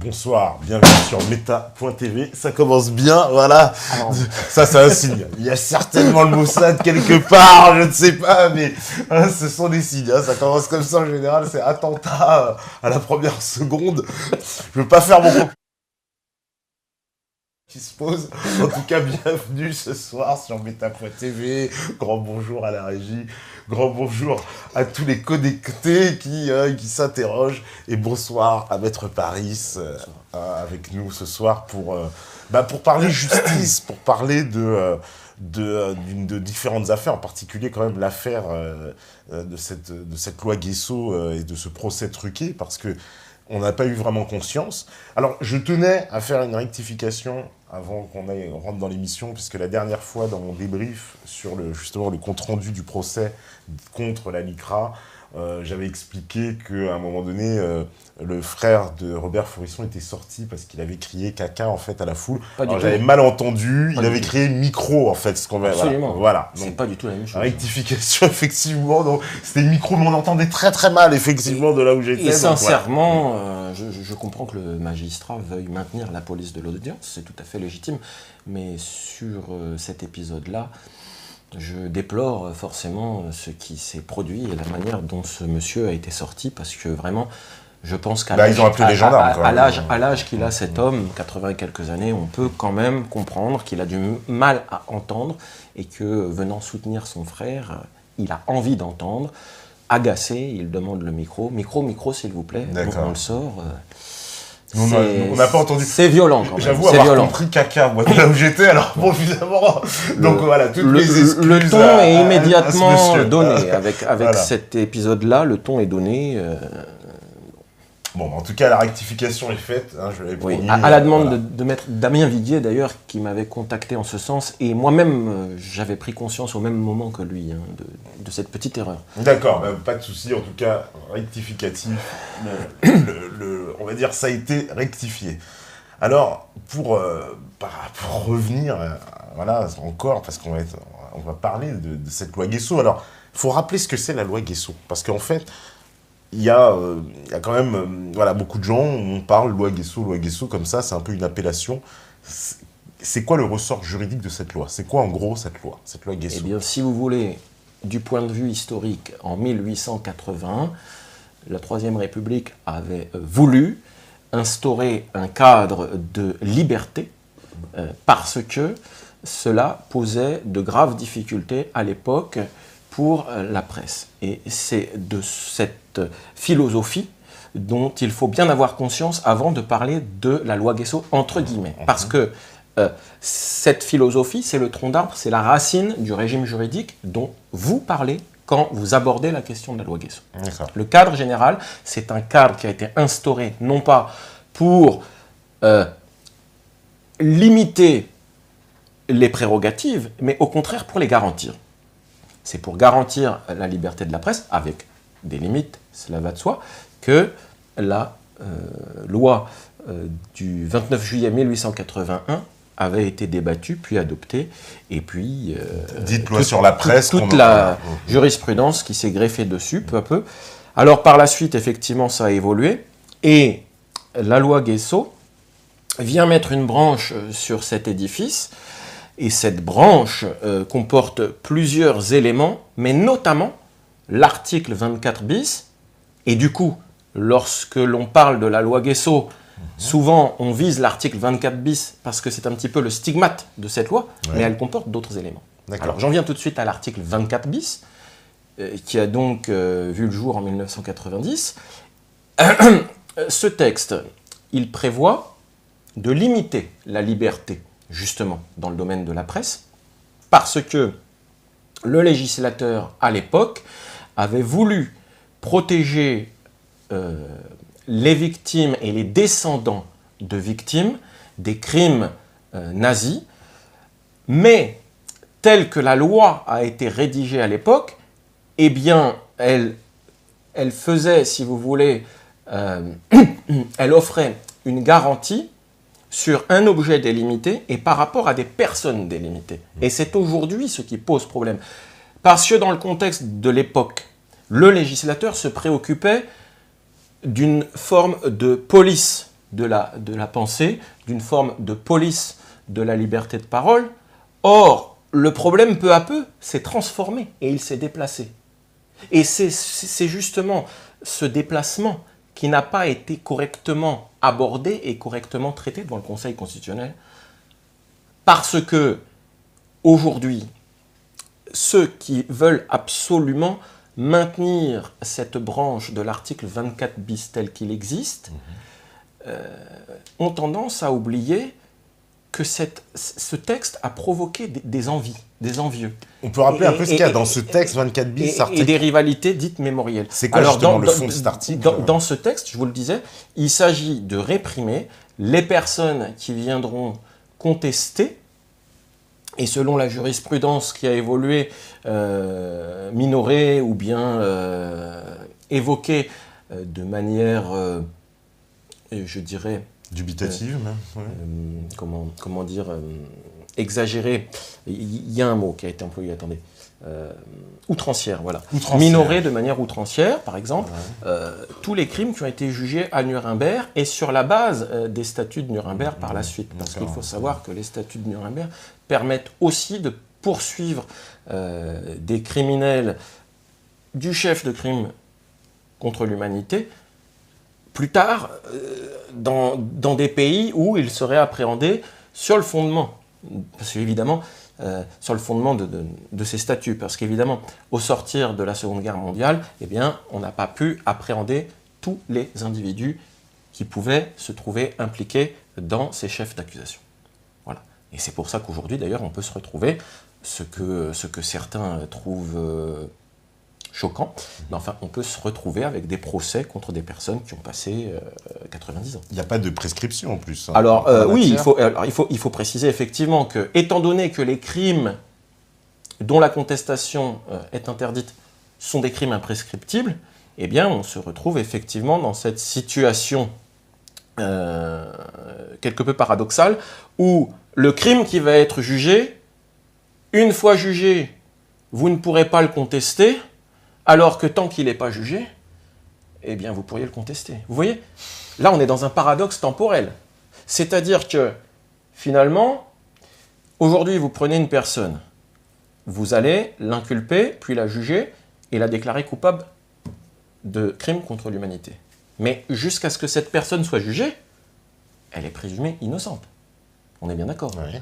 Bonsoir, bienvenue sur Meta.tv. Ça commence bien, voilà. Ça, c'est un signe. Il y a certainement le Mossad quelque part, je ne sais pas, mais ce sont des signes. Ça commence comme ça en général, c'est attentat à la première seconde. Je veux pas faire mon qui se pose. En tout cas, bienvenue ce soir sur Meta.tv. Grand bonjour à la régie. Grand bonjour à tous les connectés qui s'interrogent. Et bonsoir à Maître Paris avec nous ce soir pour parler justice, pour parler de différentes affaires, en particulier quand même l'affaire de cette loi Guesso et de ce procès truqué, parce que on n'a pas eu vraiment conscience. Alors, je tenais à faire une rectification avant qu'on rentre dans l'émission, puisque la dernière fois, dans mon débrief sur justement le compte-rendu du procès contre la LICRA, j'avais expliqué qu'à un moment donné, le frère de Robert Faurisson était sorti parce qu'il avait crié caca en fait à la foule. Alors j'avais mal entendu, il avait crié micro en fait. Absolument. Voilà. C'est pas du tout la même chose. Rectification effectivement, donc c'était micro, mais on entendait très très mal effectivement de là où j'étais. Et sincèrement, je comprends que le magistrat veuille maintenir la police de l'audience, c'est tout à fait légitime, mais sur cet épisode-là, je déplore forcément ce qui s'est produit et la manière dont ce monsieur a été sorti, parce que vraiment, je pense qu'à ils ont appelé les gendarmes, à l'âge qu'il a, cet homme, 80 et quelques années, on peut quand même comprendre qu'il a du mal à entendre et que, venant soutenir son frère, il a envie d'entendre. Agacé, il demande le micro. Micro, s'il vous plaît. On le sort. On n'a pas entendu. C'est violent quand même. J'avoue avoir compris caca, moi, là où j'étais, alors bon, évidemment. Donc voilà, toutes mes excuses. Le ton est immédiatement donné. Avec voilà. Cet épisode-là, le ton est donné. Bon, en tout cas, la rectification est faite. Hein, je l'avais promis. À la demande de maître Damien Viguier, d'ailleurs, qui m'avait contacté en ce sens. Et moi-même, j'avais pris conscience au même moment que lui de cette petite erreur. D'accord, pas de souci. En tout cas, rectificatif. On va dire ça a été rectifié. Alors, pour revenir, voilà, encore, parce qu'on va parler de cette loi Guesso. Alors, il faut rappeler ce que c'est la loi Guesso. Parce qu'en fait, il y a quand même beaucoup de gens, on parle loi Guesso, comme ça, c'est un peu une appellation. C'est quoi le ressort juridique de cette loi? C'est quoi en gros cette loi Guesso? Eh bien, si vous voulez, du point de vue historique, en 1881, la Troisième République avait voulu instaurer un cadre de liberté parce que cela posait de graves difficultés à l'époque pour la presse. Et c'est de cette philosophie dont il faut bien avoir conscience avant de parler de la loi Guesso, entre guillemets. Parce que cette philosophie, c'est le tronc d'arbre, c'est la racine du régime juridique dont vous parlez quand vous abordez la question de la loi Guesso. Le cadre général, c'est un cadre qui a été instauré non pas pour limiter les prérogatives, mais au contraire pour les garantir. C'est pour garantir la liberté de la presse, avec des limites, cela va de soi, que la loi du 29 juillet 1881 avait été débattue, puis adoptée, et puis... Dite loi sur la presse. Toute la jurisprudence qui s'est greffée dessus, peu à peu. Alors, par la suite, effectivement, ça a évolué, et la loi Guesso vient mettre une branche sur cet édifice, et cette branche comporte plusieurs éléments, mais notamment l'article 24 bis. Et du coup, lorsque l'on parle de la loi Guesso, souvent on vise l'article 24 bis parce que c'est un petit peu le stigmate de cette loi, mais elle comporte d'autres éléments. Alors j'en viens tout de suite à l'article 24 bis, qui a donc vu le jour en 1990. Ce texte, il prévoit de limiter la liberté justement dans le domaine de la presse, parce que le législateur, à l'époque, avait voulu protéger les victimes et les descendants de victimes des crimes nazis, mais telle que la loi a été rédigée à l'époque, eh bien, elle faisait, si vous voulez, elle offrait une garantie sur un objet délimité et par rapport à des personnes délimitées. Et c'est aujourd'hui ce qui pose problème. Parce que dans le contexte de l'époque, le législateur se préoccupait d'une forme de police de la pensée, d'une forme de police de la liberté de parole. Or, le problème, peu à peu, s'est transformé et il s'est déplacé. Et c'est justement ce déplacement qui n'a pas été correctement abordé et correctement traité devant le Conseil constitutionnel, parce que, aujourd'hui, ceux qui veulent absolument maintenir cette branche de l'article 24 bis tel qu'il existe, ont tendance à oublier que ce texte a provoqué des envies, des envieux. On peut rappeler un peu ce qu'il y a dans ce texte 24 bis, et des rivalités dites mémorielles. C'est quoi justement le fond de cet article ? Dans ce texte, je vous le disais, il s'agit de réprimer les personnes qui viendront contester, et selon la jurisprudence qui a évolué, minorer ou bien évoquer de manière, je dirais, dubitative même. Ouais. Comment dire, exagérée. Il y a un mot qui a été employé, attendez. Outrancière, voilà. Minorer de manière outrancière, par exemple, tous les crimes qui ont été jugés à Nuremberg et sur la base des statuts de Nuremberg par la suite. Parce qu'il faut savoir que les statuts de Nuremberg permettent aussi de poursuivre des criminels du chef de crime contre l'humanité plus tard dans des pays où ils seraient appréhendés sur le fondement. Parce qu'évidemment, sur le fondement de ces statuts. Parce qu'évidemment, au sortir de la Seconde Guerre mondiale, eh bien, on n'a pas pu appréhender tous les individus qui pouvaient se trouver impliqués dans ces chefs d'accusation. Voilà. Et c'est pour ça qu'aujourd'hui, d'ailleurs, on peut se retrouver, ce que certains trouvent choquant, mais enfin, on peut se retrouver avec des procès contre des personnes qui ont passé 90 ans. Il n'y a pas de prescription en plus. Hein, alors, oui, il faut préciser effectivement que, étant donné que les crimes dont la contestation est interdite sont des crimes imprescriptibles, eh bien, on se retrouve effectivement dans cette situation quelque peu paradoxale, où le crime qui va être jugé, une fois jugé, vous ne pourrez pas le contester, alors que tant qu'il n'est pas jugé, eh bien, vous pourriez le contester. Vous voyez ? Là, on est dans un paradoxe temporel. C'est-à-dire que, finalement, aujourd'hui, vous prenez une personne, vous allez l'inculper, puis la juger, et la déclarer coupable de crime contre l'humanité. Mais jusqu'à ce que cette personne soit jugée, elle est présumée innocente. On est bien d'accord ? Oui.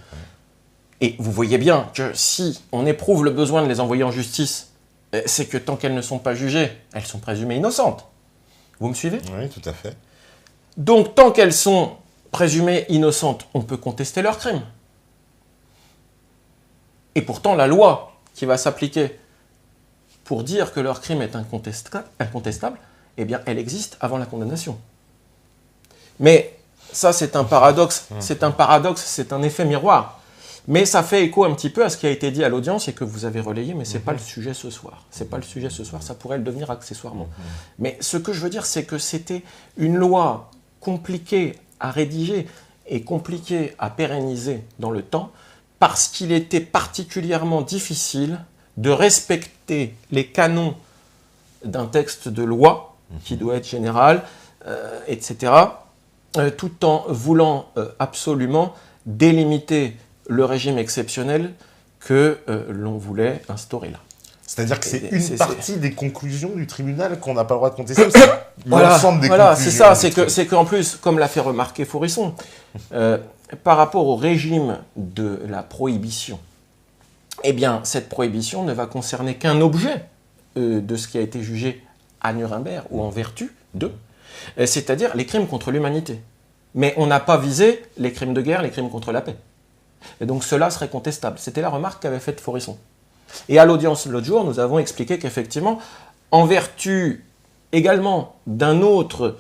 Et vous voyez bien que si on éprouve le besoin de les envoyer en justice, c'est que tant qu'elles ne sont pas jugées, elles sont présumées innocentes. Vous me suivez ? Oui, tout à fait. Donc, tant qu'elles sont présumées innocentes, on peut contester leurs crimes. Et pourtant, la loi qui va s'appliquer pour dire que leur crime est incontestable, eh bien, elle existe avant la condamnation. Mais ça, c'est un paradoxe, c'est un effet miroir. Mais ça fait écho un petit peu à ce qui a été dit à l'audience et que vous avez relayé, mais ce n'est pas le sujet ce soir. C'est pas le sujet ce soir, ça pourrait le devenir accessoirement. Mais ce que je veux dire, c'est que c'était une loi compliquée à rédiger et compliquée à pérenniser dans le temps, parce qu'il était particulièrement difficile de respecter les canons d'un texte de loi, qui doit être général, etc., tout en voulant absolument délimiter le régime exceptionnel que l'on voulait instaurer là. C'est-à-dire que c'est une partie des conclusions du tribunal qu'on n'a pas le droit de contester. L'ensemble des conclusions. C'est ça, c'est qu'en plus, comme l'a fait remarquer Faurisson, par rapport au régime de la prohibition, eh bien, cette prohibition ne va concerner qu'un objet de ce qui a été jugé à Nuremberg ou en vertu de, c'est-à-dire les crimes contre l'humanité. Mais on n'a pas visé les crimes de guerre, les crimes contre la paix. Et donc cela serait contestable. C'était la remarque qu'avait faite Faurisson. Et à l'audience l'autre jour, nous avons expliqué qu'effectivement, en vertu également d'un autre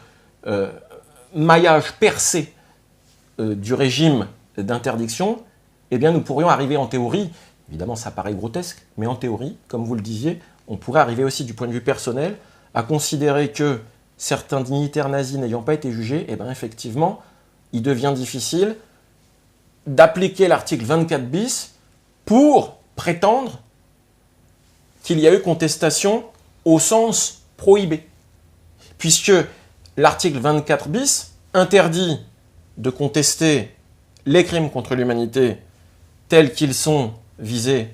maillage percé du régime d'interdiction, eh bien nous pourrions arriver en théorie, évidemment ça paraît grotesque, mais en théorie, comme vous le disiez, on pourrait arriver aussi du point de vue personnel à considérer que certains dignitaires nazis n'ayant pas été jugés, eh bien effectivement, il devient difficile d'appliquer l'article 24 bis pour prétendre qu'il y a eu contestation au sens prohibé. Puisque l'article 24 bis interdit de contester les crimes contre l'humanité tels qu'ils sont visés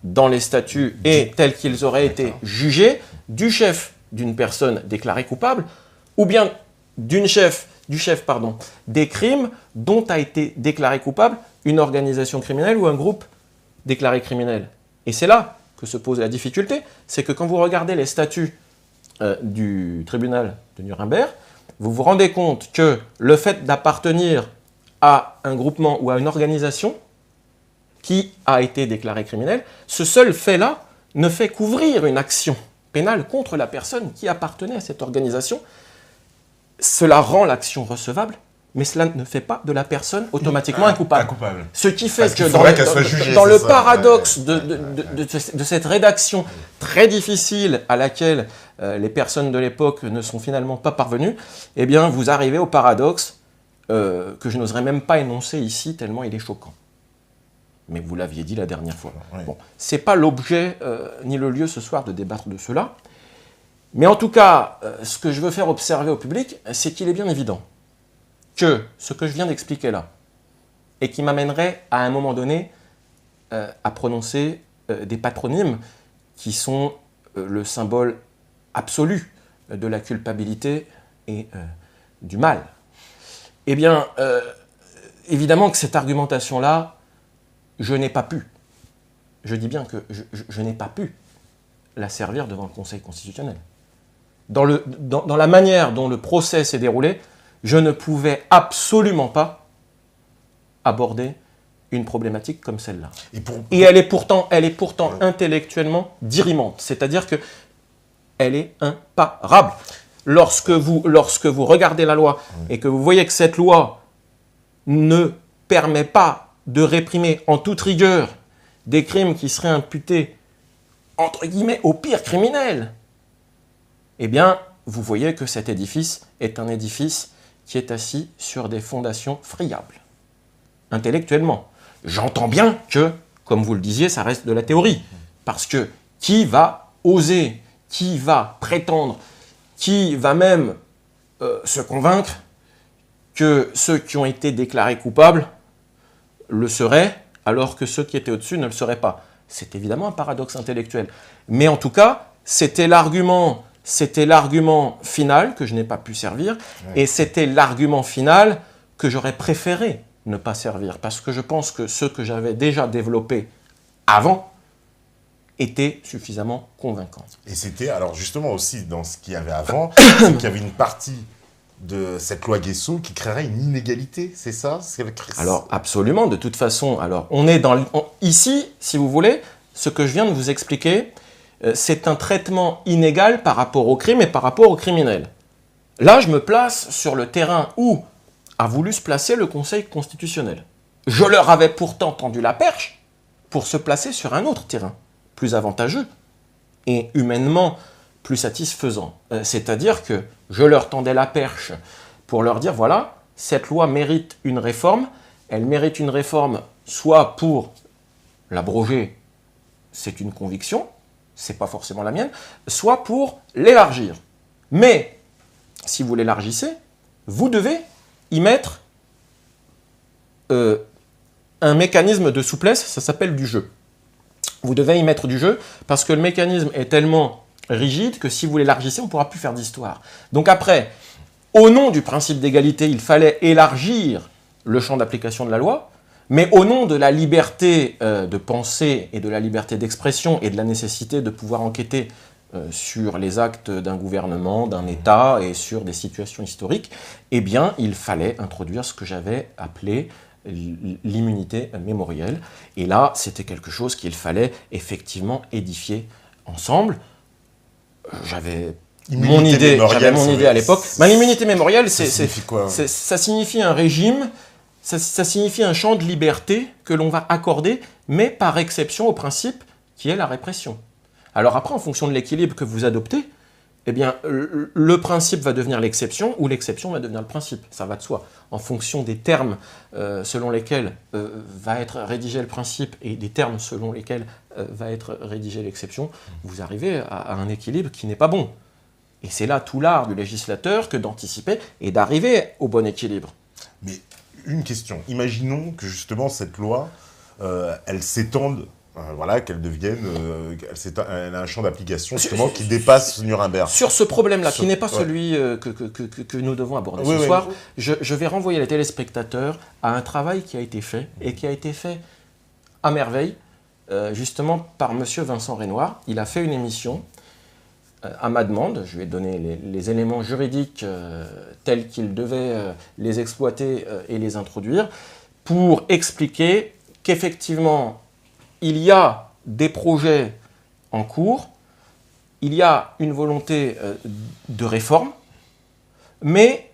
dans les statuts et tels qu'ils auraient été jugés du chef d'une personne déclarée coupable, ou bien du chef des crimes dont a été déclaré coupable une organisation criminelle ou un groupe déclaré criminel. Et c'est là que se pose la difficulté, c'est que quand vous regardez les statuts du tribunal de Nuremberg, vous vous rendez compte que le fait d'appartenir à un groupement ou à une organisation qui a été déclaré criminel, ce seul fait-là ne fait qu'ouvrir une action pénale contre la personne qui appartenait à cette organisation. Cela rend l'action recevable, mais cela ne fait pas de la personne automatiquement incoupable. Ce qui fait que dans le paradoxe de cette rédaction très difficile à laquelle les personnes de l'époque ne sont finalement pas parvenues, eh bien vous arrivez au paradoxe que je n'oserais même pas énoncer ici tellement il est choquant. Mais vous l'aviez dit la dernière fois. Oui. Bon, ce n'est pas l'objet ni le lieu ce soir de débattre de cela. Mais en tout cas, ce que je veux faire observer au public, c'est qu'il est bien évident que ce que je viens d'expliquer là, et qui m'amènerait à un moment donné à prononcer des patronymes qui sont le symbole absolu de la culpabilité et du mal. Eh bien, évidemment que cette argumentation-là, je n'ai pas pu, je dis bien que je n'ai pas pu la servir devant le Conseil constitutionnel. Dans la manière dont le procès s'est déroulé, je ne pouvais absolument pas aborder une problématique comme celle-là. Et elle est pourtant intellectuellement dirimante, c'est-à-dire qu'elle est imparable. Lorsque vous regardez la loi et que vous voyez que cette loi ne permet pas de réprimer en toute rigueur des crimes qui seraient imputés, entre guillemets, aux pires criminels, eh bien, vous voyez que cet édifice est un édifice qui est assis sur des fondations friables, intellectuellement. J'entends bien que, comme vous le disiez, ça reste de la théorie, parce que qui va oser, qui va prétendre, qui va même se convaincre que ceux qui ont été déclarés coupables le seraient, alors que ceux qui étaient au-dessus ne le seraient pas. C'est évidemment un paradoxe intellectuel. Mais en tout cas, c'était l'argument final que je n'ai pas pu servir, et c'était l'argument final que j'aurais préféré ne pas servir, parce que je pense que ce que j'avais déjà développé avant était suffisamment convaincant. Et c'était, alors justement aussi, dans ce qu'il y avait avant, c'est qu'il y avait une partie de cette loi Guessot qui créerait une inégalité, c'est ça? Alors absolument, de toute façon, alors on est ici, si vous voulez, ce que je viens de vous expliquer, c'est un traitement inégal par rapport au crime et par rapport aux criminels. Là, je me place sur le terrain où a voulu se placer le Conseil constitutionnel. Je leur avais pourtant tendu la perche pour se placer sur un autre terrain, plus avantageux et humainement plus satisfaisant. C'est-à-dire que je leur tendais la perche pour leur dire, voilà, cette loi mérite une réforme. Elle mérite une réforme soit pour l'abroger, c'est une conviction, c'est pas forcément la mienne, soit pour l'élargir. Mais, si vous l'élargissez, vous devez y mettre un mécanisme de souplesse, ça s'appelle du jeu. Vous devez y mettre du jeu, parce que le mécanisme est tellement rigide que si vous l'élargissez, on ne pourra plus faire d'histoire. Donc après, au nom du principe d'égalité, il fallait élargir le champ d'application de la loi, mais au nom de la liberté de pensée et de la liberté d'expression et de la nécessité de pouvoir enquêter sur les actes d'un gouvernement, d'un État et sur des situations historiques, eh bien, il fallait introduire ce que j'avais appelé l'immunité mémorielle. Et là, c'était quelque chose qu'il fallait effectivement édifier ensemble. J'avais mon idée à l'époque. L'immunité mémorielle, ça signifie un régime, ça signifie un champ de liberté que l'on va accorder, mais par exception au principe qui est la répression. Alors après, en fonction de l'équilibre que vous adoptez, eh bien, le principe va devenir l'exception ou l'exception va devenir le principe. Ça va de soi. En fonction des termes selon lesquels va être rédigé le principe et des termes selon lesquels va être rédigée l'exception, vous arrivez à un équilibre qui n'est pas bon. Et c'est là tout l'art du législateur que d'anticiper et d'arriver au bon équilibre. Mais une question. Imaginons que justement cette loi, elle s'étende, voilà, qu'elle devienne, elle a un champ d'application justement qui dépasse Nuremberg. Sur ce problème-là, qui n'est pas celui que nous devons aborder ce soir, je vais renvoyer les téléspectateurs à un travail qui a été fait et qui a été fait à merveille, justement par monsieur Vincent Renoir. Il a fait une émission à ma demande. Je lui ai donné les éléments juridiques tels qu'il devait les exploiter et les introduire pour expliquer qu'effectivement, il y a des projets en cours, il y a une volonté de réforme, mais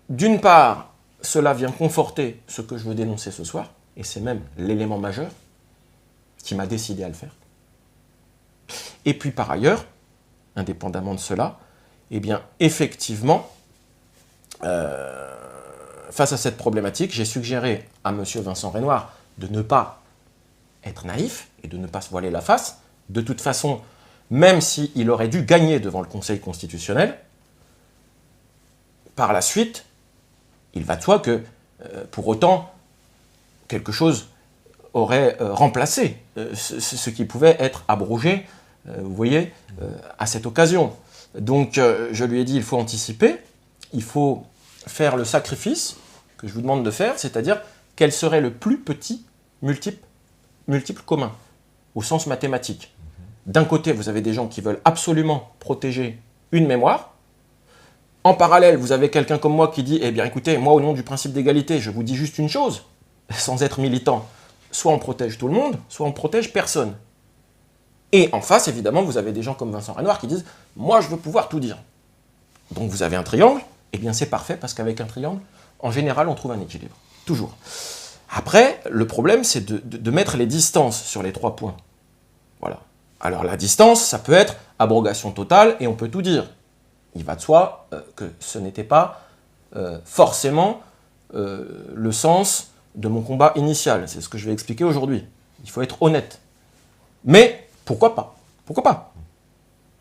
d'une part, cela vient conforter ce que je veux dénoncer ce soir, et c'est même l'élément majeur qui m'a décidé à le faire. Et puis par ailleurs, indépendamment de cela, eh bien effectivement, face à cette problématique, j'ai suggéré à M. Vincent Renoir de ne pas être naïf et de ne pas se voiler la face. De toute façon, même s'il aurait dû gagner devant le Conseil constitutionnel, par la suite, il va de soi que, pour autant, quelque chose aurait remplacé ce qui pouvait être abrogé, vous voyez, à cette occasion. Donc, je lui ai dit, il faut anticiper, il faut faire le sacrifice que je vous demande de faire, c'est-à-dire quel serait le plus petit multiple commun, au sens mathématique. D'un côté, vous avez des gens qui veulent absolument protéger une mémoire. En parallèle, vous avez quelqu'un comme moi qui dit, eh bien écoutez, moi au nom du principe d'égalité, je vous dis juste une chose, sans être militant, soit on protège tout le monde, soit on protège personne. Et en face, évidemment, vous avez des gens comme Vincent Renoir qui disent, moi je veux pouvoir tout dire. Donc vous avez un triangle, eh bien c'est parfait, parce qu'avec un triangle, en général, on trouve un équilibre. Toujours. Après, le problème, c'est de mettre les distances sur les 3 points. Voilà. Alors la distance, ça peut être abrogation totale, et on peut tout dire. Il va de soi que ce n'était pas forcément le sens de mon combat initial. C'est ce que je vais expliquer aujourd'hui. Il faut être honnête. Mais pourquoi pas? Pourquoi pas?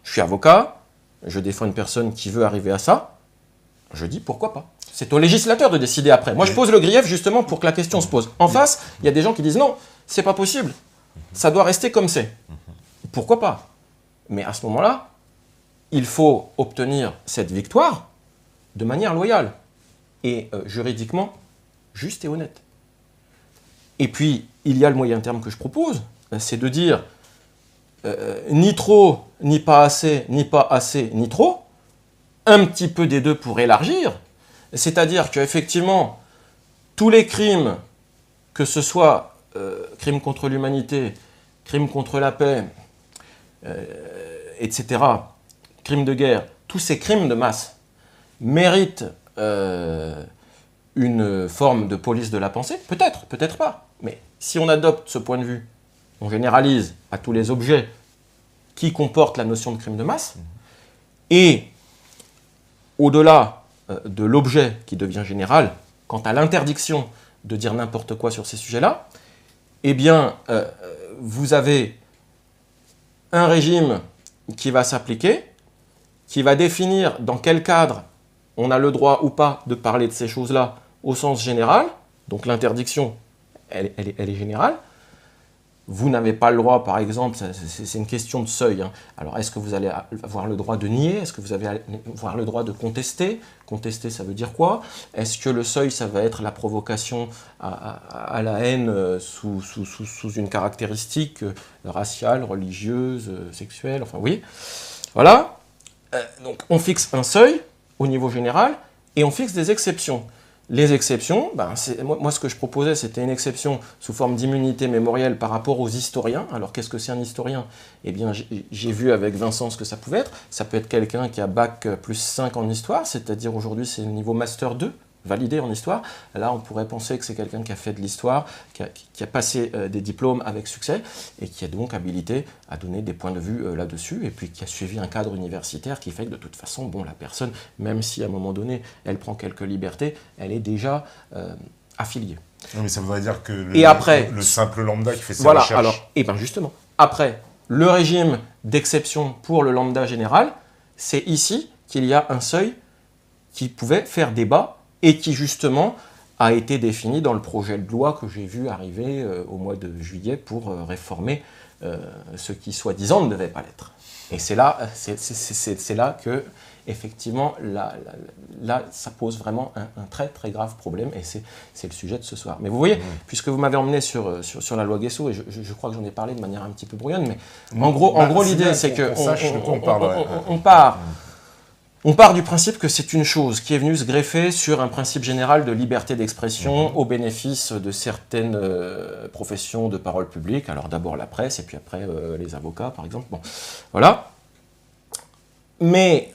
Je suis avocat, je défends une personne qui veut arriver à ça. Je dis pourquoi pas. C'est au législateur de décider après. Moi, je pose le grief justement pour que la question se pose. En face, il y a des gens qui disent non, c'est pas possible. Ça doit rester comme c'est. Pourquoi pas? Mais à ce moment-là, il faut obtenir cette victoire de manière loyale et juridiquement juste et honnête. Et puis, il y a le moyen terme que je propose, c'est de dire ni trop, ni pas assez, ni pas assez, ni trop, un petit peu des deux pour élargir. C'est-à-dire qu'effectivement, tous les crimes, que ce soit crimes contre l'humanité, crimes contre la paix, etc., crimes de guerre, tous ces crimes de masse méritent une forme de police de la pensée. Peut-être, peut-être pas. Mais si on adopte ce point de vue, on généralise à tous les objets qui comportent la notion de crime de masse, et au-delà de l'objet qui devient général, quant à l'interdiction de dire n'importe quoi sur ces sujets-là, eh bien, vous avez un régime qui va s'appliquer, qui va définir dans quel cadre on a le droit ou pas de parler de ces choses-là au sens général. Donc l'interdiction, elle est générale. Vous n'avez pas le droit, par exemple, c'est une question de seuil. Hein. Alors, est-ce que vous allez avoir le droit de nier? Est-ce que vous allez avoir le droit de contester? Contester, ça veut dire quoi? Est-ce que le seuil, ça va être la provocation à la haine sous une caractéristique raciale, religieuse, sexuelle? Enfin, oui. Voilà. Donc, on fixe un seuil au niveau général et on fixe des exceptions. Les exceptions, moi ce que je proposais, c'était une exception sous forme d'immunité mémorielle par rapport aux historiens. Alors qu'est-ce que c'est un historien? Eh bien, j'ai vu avec Vincent ce que ça pouvait être. Ça peut être quelqu'un qui a bac plus 5 en histoire, c'est-à-dire aujourd'hui c'est le niveau master 2, validé en histoire. Là, on pourrait penser que c'est quelqu'un qui a fait de l'histoire, qui a passé des diplômes avec succès et qui est donc habilité à donner des points de vue là-dessus, et puis qui a suivi un cadre universitaire qui fait que de toute façon, bon, la personne, même si à un moment donné, elle prend quelques libertés, elle est déjà affiliée. Non, mais ça voudrait dire que le simple lambda qui fait ses voilà, recherches... alors, et bien justement, après, le régime d'exception pour le lambda général, c'est ici qu'il y a un seuil qui pouvait faire débat et qui justement a été défini dans le projet de loi que j'ai vu arriver au mois de juillet pour réformer ce qui soi-disant ne devait pas l'être. Et c'est là que, effectivement, là, ça pose vraiment un très très grave problème, et c'est le sujet de ce soir. Mais vous voyez, puisque vous m'avez emmené sur la loi Guesso, et je crois que j'en ai parlé de manière un petit peu brouillonne, mais en gros l'idée c'est on part du principe que c'est une chose qui est venue se greffer sur un principe général de liberté d'expression au bénéfice de certaines professions de parole publique. Alors d'abord la presse et puis après les avocats par exemple. Bon, voilà. Mais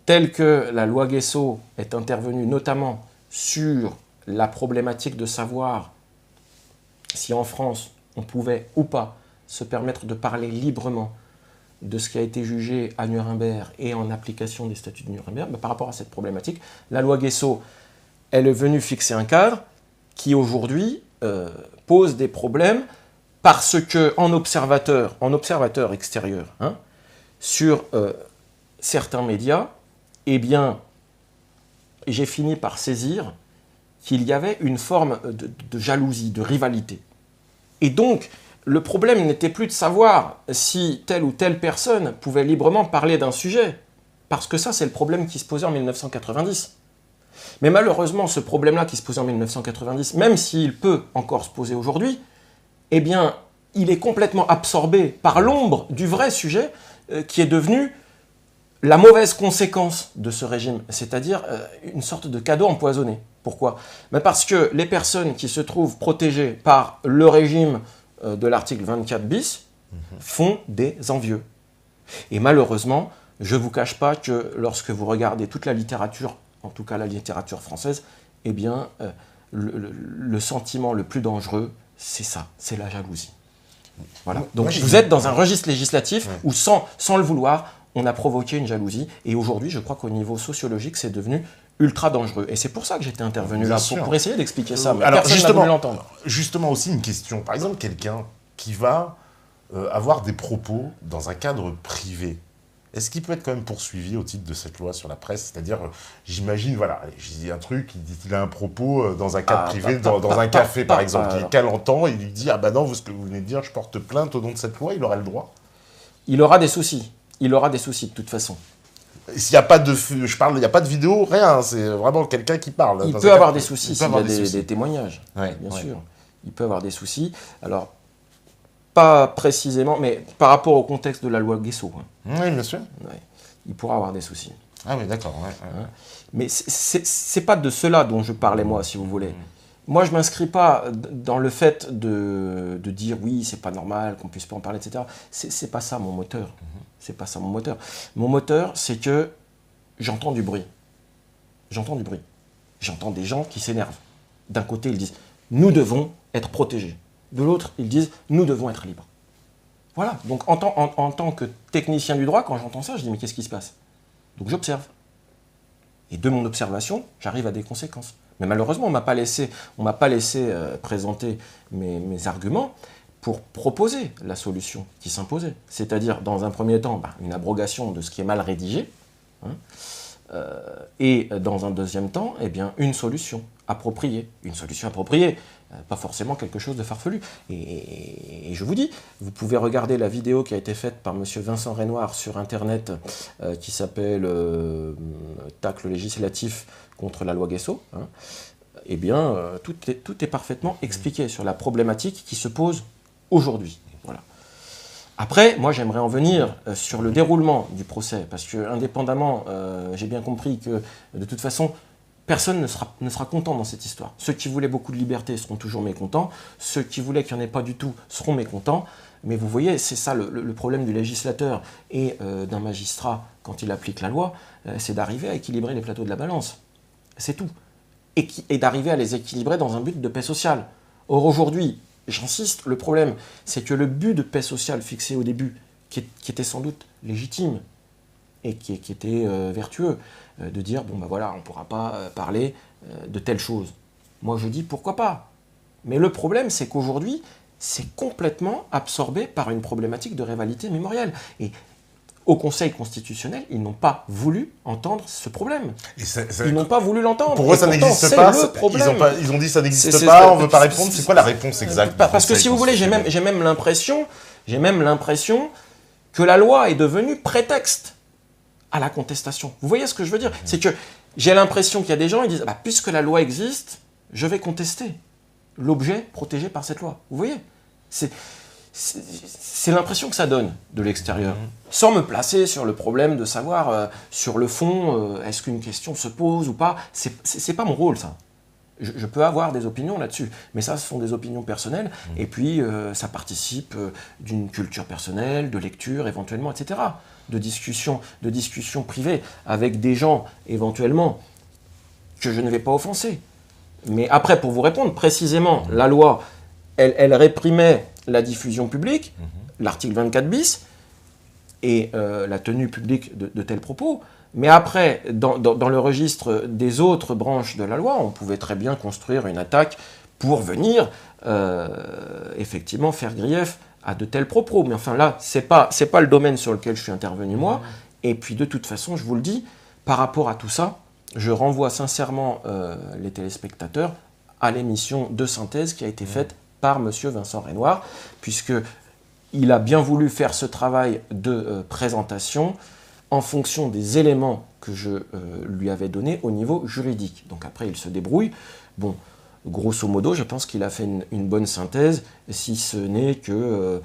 telle que la loi Guesso est intervenue notamment sur la problématique de savoir si en France on pouvait ou pas se permettre de parler librement de ce qui a été jugé à Nuremberg et en application des statuts de Nuremberg, par rapport à cette problématique, la loi Guesso, elle est venue fixer un cadre qui aujourd'hui pose des problèmes parce que en observateur extérieur, sur certains médias, eh bien, j'ai fini par saisir qu'il y avait une forme de jalousie, de rivalité. Et donc, le problème n'était plus de savoir si telle ou telle personne pouvait librement parler d'un sujet, parce que ça, c'est le problème qui se posait en 1990. Mais malheureusement, ce problème-là qui se posait en 1990, même s'il peut encore se poser aujourd'hui, eh bien, il est complètement absorbé par l'ombre du vrai sujet qui est devenu la mauvaise conséquence de ce régime, c'est-à-dire une sorte de cadeau empoisonné. Pourquoi ? Parce que les personnes qui se trouvent protégées par le régime de l'article 24 bis font des envieux. Et malheureusement, je ne vous cache pas que lorsque vous regardez toute la littérature, en tout cas la littérature française, eh bien, le sentiment le plus dangereux, c'est ça, c'est la jalousie. Voilà. Donc vous êtes dans un registre législatif où, sans le vouloir, on a provoqué une jalousie. Et aujourd'hui, je crois qu'au niveau sociologique, c'est devenu ultra dangereux. Et c'est pour ça que j'étais intervenu là, pour essayer d'expliquer ça. Mais alors personne n'a voulu l'entendre. Justement aussi une question. Par exemple, quelqu'un qui va avoir des propos dans un cadre privé, est-ce qu'il peut être quand même poursuivi au titre de cette loi sur la presse ? C'est-à-dire, j'imagine, voilà, je dis un truc, il a un propos dans un cadre privé, dans un café par exemple, qui l'entend, il lui dit « Ah bah non, ce que vous venez de dire, je porte plainte au nom de cette loi », il aurait le droit ? Il aura des soucis. Il aura des soucis de toute façon. S'il n'y a pas de, il n'y a pas de vidéo, rien, c'est vraiment quelqu'un qui parle. Il peut avoir des soucis s'il y a des témoignages, bien sûr. Il peut avoir des soucis. Alors, pas précisément, mais par rapport au contexte de la loi Guesso. Oui, bien sûr. Ouais, il pourra avoir des soucis. Ah oui, d'accord. Mais c'est pas de cela dont je parlais, moi, si vous voulez. Moi, je ne m'inscris pas dans le fait de dire oui, c'est pas normal, qu'on puisse pas en parler, etc. C'est pas ça mon moteur. C'est pas ça mon moteur. Mon moteur, c'est que j'entends du bruit. J'entends du bruit. J'entends des gens qui s'énervent. D'un côté, ils disent nous devons être protégés. De l'autre, ils disent nous devons être libres. Voilà. Donc, en tant que technicien du droit, quand j'entends ça, je dis mais qu'est-ce qui se passe ? Donc, j'observe. Et de mon observation, j'arrive à des conséquences. Mais malheureusement, on ne m'a pas laissé présenter mes arguments pour proposer la solution qui s'imposait. C'est-à-dire, dans un premier temps, une abrogation de ce qui est mal rédigé, et dans un deuxième temps, eh bien, une solution appropriée. Une solution appropriée, pas forcément quelque chose de farfelu. Et je vous dis, vous pouvez regarder la vidéo qui a été faite par M. Vincent Renoir sur Internet, qui s'appelle « Tacle législatif contre la loi Guesso ». Eh bien, tout est parfaitement expliqué sur la problématique qui se pose aujourd'hui. Voilà. Après, moi, j'aimerais en venir sur le déroulement du procès, parce que, indépendamment, j'ai bien compris que, de toute façon, personne ne sera content dans cette histoire. Ceux qui voulaient beaucoup de liberté seront toujours mécontents, ceux qui voulaient qu'il n'y en ait pas du tout seront mécontents, mais vous voyez, c'est ça le problème du législateur et d'un magistrat quand il applique la loi, c'est d'arriver à équilibrer les plateaux de la balance. C'est tout. Et d'arriver à les équilibrer dans un but de paix sociale. Or, aujourd'hui, j'insiste, le problème, c'est que le but de paix sociale fixé au début, qui était sans doute légitime et qui était vertueux, de dire, bon ben voilà, on ne pourra pas parler de telle chose. Moi je dis, pourquoi pas ? Mais le problème, c'est qu'aujourd'hui, c'est complètement absorbé par une problématique de rivalité mémorielle. Et Au Conseil constitutionnel, ils n'ont pas voulu entendre ce problème. Ils n'ont pas voulu l'entendre. Pour eux, ça n'existe pas. Ils ont dit ça n'existe pas, on ne veut pas répondre. C'est quoi la réponse exacte? Parce que si vous voulez, j'ai même l'impression que la loi est devenue prétexte à la contestation. Vous voyez ce que je veux dire? C'est que j'ai l'impression qu'il y a des gens qui disent puisque la loi existe, je vais contester l'objet protégé par cette loi. Vous voyez? C'est l'impression que ça donne de l'extérieur. Sans me placer sur le problème de savoir, sur le fond, est-ce qu'une question se pose ou pas. C'est pas mon rôle, ça. Je peux avoir des opinions là-dessus, mais ça, ce sont des opinions personnelles, et puis ça participe d'une culture personnelle, de lecture éventuellement, etc. De discussion privée avec des gens, éventuellement, que je ne vais pas offenser. Mais après, pour vous répondre, précisément, la loi, elle réprimait la diffusion publique, l'article 24 bis, et la tenue publique de tels propos. Mais après, dans le registre des autres branches de la loi, on pouvait très bien construire une attaque pour venir, effectivement, faire grief à de tels propos. Mais enfin là, c'est pas le domaine sur lequel je suis intervenu moi. Et puis de toute façon, je vous le dis, par rapport à tout ça, je renvoie sincèrement les téléspectateurs à l'émission de synthèse qui a été faite par M. Vincent Renoir, puisqu'il a bien voulu faire ce travail de présentation en fonction des éléments que je lui avais donnés au niveau juridique. Donc après, il se débrouille. Bon, grosso modo, je pense qu'il a fait une bonne synthèse, si ce n'est que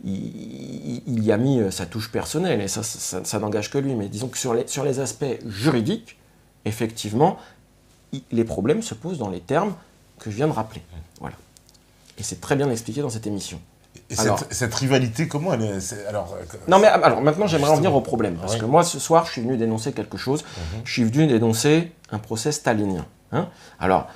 il y a mis sa touche personnelle, et ça n'engage que lui. Mais disons que sur les aspects juridiques, effectivement, les problèmes se posent dans les termes que je viens de rappeler. Voilà. Et c'est très bien expliqué dans cette émission. Et cette rivalité, comment elle est Non, mais alors maintenant, j'aimerais en venir au problème. Parce que moi, ce soir, je suis venu dénoncer quelque chose. Je suis venu dénoncer un procès stalinien. Alors,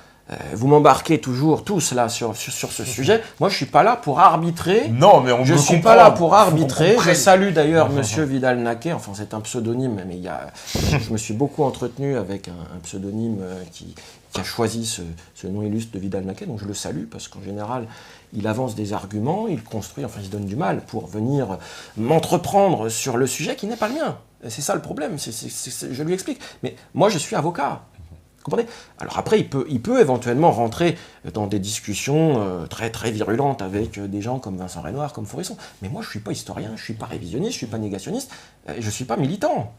vous m'embarquez toujours tous là sur ce sujet. Moi, je ne suis pas là pour arbitrer. Non, mais je ne suis pas là pour arbitrer. Je salue d'ailleurs Monsieur Vidal-Naquet. Enfin, c'est un pseudonyme, mais je me suis beaucoup entretenu avec un pseudonyme qui a choisi ce nom illustre de Vidal-Naquet. Donc, je le salue parce qu'en général, il avance des arguments, il construit, enfin, il se donne du mal pour venir m'entreprendre sur le sujet qui n'est pas le mien. C'est ça le problème. Je lui explique. Mais moi, je suis avocat. Comprenez? Alors après, il peut éventuellement rentrer dans des discussions très très virulentes avec des gens comme Vincent Renoir, comme Faurisson. Mais moi, je ne suis pas historien, je ne suis pas révisionniste, je ne suis pas négationniste, je ne suis pas militant.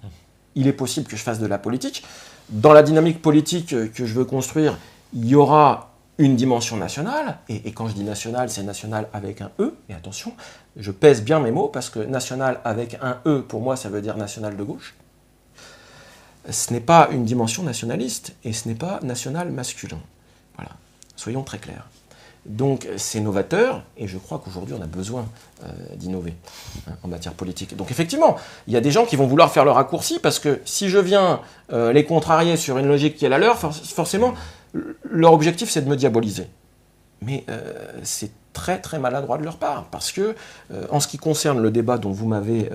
Il est possible que je fasse de la politique. Dans la dynamique politique que je veux construire, il y aura une dimension nationale, et quand je dis national, c'est national avec un E, et attention, je pèse bien mes mots, parce que national avec un E, pour moi, ça veut dire national de gauche. Ce n'est pas une dimension nationaliste, et ce n'est pas national masculin. Voilà, soyons très clairs. Donc c'est novateur, et je crois qu'aujourd'hui on a besoin d'innover en matière politique. Donc effectivement, il y a des gens qui vont vouloir faire le raccourci, parce que si je viens les contrarier sur une logique qui est la leur, forcément, leur objectif c'est de me diaboliser. Mais c'est très très maladroit de leur part, parce que en ce qui concerne le débat dont vous m'avez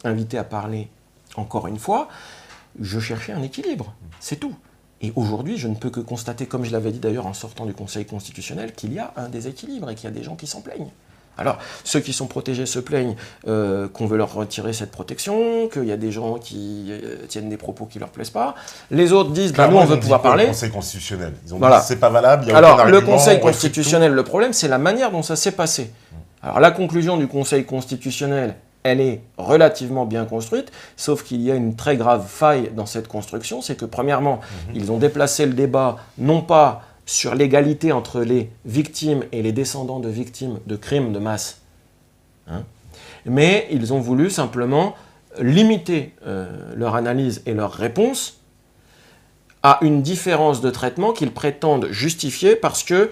invité à parler encore une fois, je cherchais un équilibre, c'est tout. Et aujourd'hui, je ne peux que constater, comme je l'avais dit d'ailleurs en sortant du Conseil constitutionnel, qu'il y a un déséquilibre et qu'il y a des gens qui s'en plaignent. Alors, ceux qui sont protégés se plaignent qu'on veut leur retirer cette protection, qu'il y a des gens qui tiennent des propos qui ne leur plaisent pas. Les autres disent, nous on veut pouvoir parler. Le Conseil constitutionnel, ils ont dit que c'est pas valable, il y a Alors, le Conseil constitutionnel, le problème, c'est la manière dont ça s'est passé. Alors, la conclusion du Conseil constitutionnel, elle est relativement bien construite, sauf qu'il y a une très grave faille dans cette construction, c'est que premièrement, ils ont déplacé le débat, non pas sur l'égalité entre les victimes et les descendants de victimes de crimes de masse, mais ils ont voulu simplement limiter leur analyse et leur réponse à une différence de traitement qu'ils prétendent justifier parce que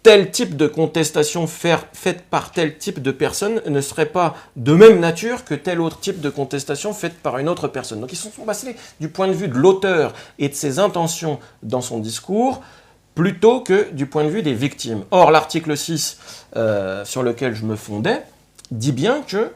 tel type de contestation faite par tel type de personne ne serait pas de même nature que tel autre type de contestation faite par une autre personne. Donc ils se sont basés du point de vue de l'auteur et de ses intentions dans son discours, plutôt que du point de vue des victimes. Or, l'article 6, sur lequel je me fondais, dit bien que